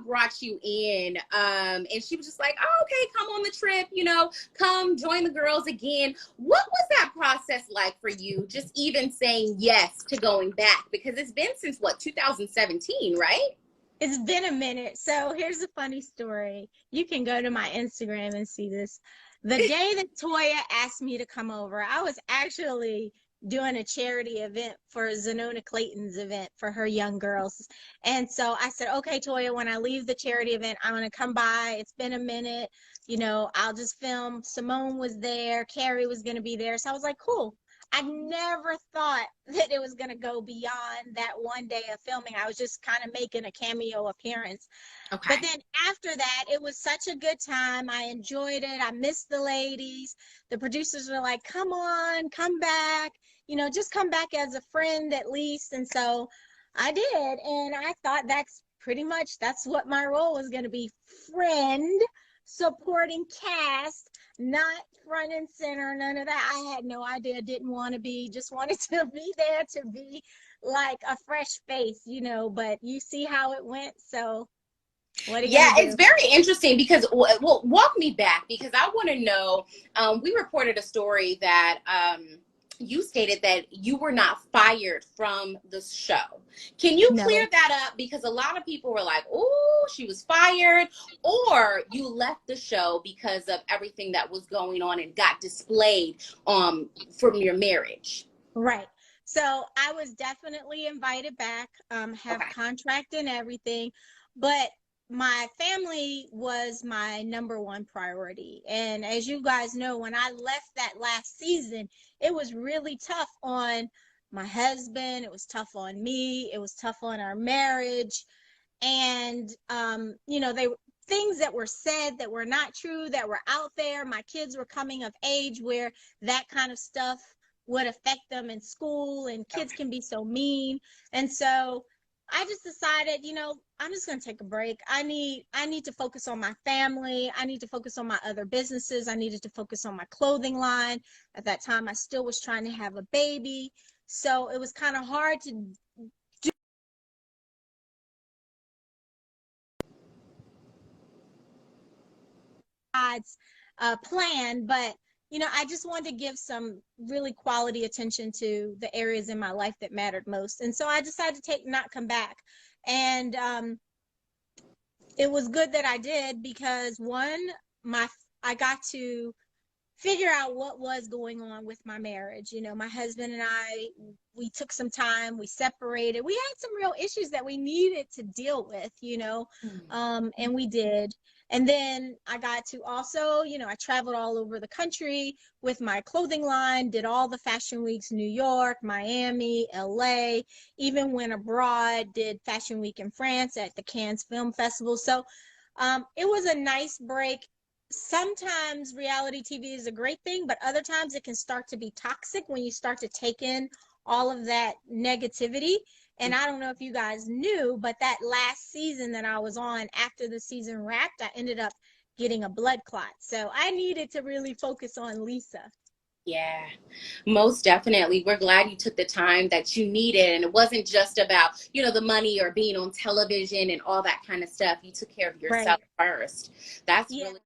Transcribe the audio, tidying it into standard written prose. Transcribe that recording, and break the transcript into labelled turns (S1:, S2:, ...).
S1: mom brought you in, and she was just like, oh, okay, come on the trip, you know, come join the girls again. What was that process like for you, just even saying yes to going back? Because it's been since, what, 2017, right?
S2: It's been a minute. So here's a funny story. You can go to my Instagram and see this. The day that Toya asked me to come over, I was actually doing a charity event for Zanona Clayton's event for her young girls. And so I said, okay, Toya, when I leave the charity event, I'm going to come by. It's been a minute. You know, I'll just film. Simone was there. Carrie was going to be there. So I was like, cool. I never thought that it was going to go beyond that one day of filming. I was just kind of making a cameo appearance.
S1: Okay.
S2: But then after that, it was such a good time. I enjoyed it. I missed the ladies. The producers were like, come on, come back. You know, just come back as a friend at least. And so I did. And I thought that's what my role was going to be: friend, supporting cast, not front and center, none of that. I had no idea, didn't want to be, just wanted to be there to be like a fresh face, you know, but you see how it went. So what are you
S1: Yeah,
S2: gonna
S1: it's
S2: do?
S1: very interesting because, well, walk me back, because I want to know. We reported a story that you stated that you were not fired from the show. Can you clear
S2: No.
S1: that up? Because a lot of people were like, oh, she was fired, or you left the show because of everything that was going on and got displayed from your marriage.
S2: Right. So I was definitely invited back, have
S1: Okay.
S2: contract and everything, but my family was my number one priority. And as you guys know, when I left that last season, it was really tough on my husband. It was tough on me. It was tough on our marriage. And, you know, things that were said that were not true, that were out there. My kids were coming of age where that kind of stuff would affect them in school, and kids can be so mean. And so I just decided, you know, I'm just going to take a break. I need to focus on my family. I need to focus on my other businesses. I needed to focus on my clothing line. At that time, I still was trying to have a baby. So it was kind of hard to God's plan, but you know, I just wanted to give some really quality attention to the areas in my life that mattered most. And so I decided to not come back. And it was good that I did, because one, my I got to figure out what was going on with my marriage. You know, my husband and I, we took some time, we separated. We had some real issues that we needed to deal with, you know, and we did. And then I got to also, you know, I traveled all over the country with my clothing line, did all the fashion weeks: New York, Miami, LA, even went abroad, did Fashion Week in France at the Cannes Film Festival. So it was a nice break. Sometimes reality TV is a great thing, but other times it can start to be toxic when you start to take in all of that negativity. And I don't know if you guys knew, but that last season that I was on, after the season wrapped, I ended up getting a blood clot. So I needed to really focus on Lisa.
S1: Yeah, most definitely. We're glad you took the time that you needed, and it wasn't just about, you know, the money or being on television and all that kind of stuff. You took care of yourself
S2: Right.
S1: first. That's
S2: Yeah.
S1: really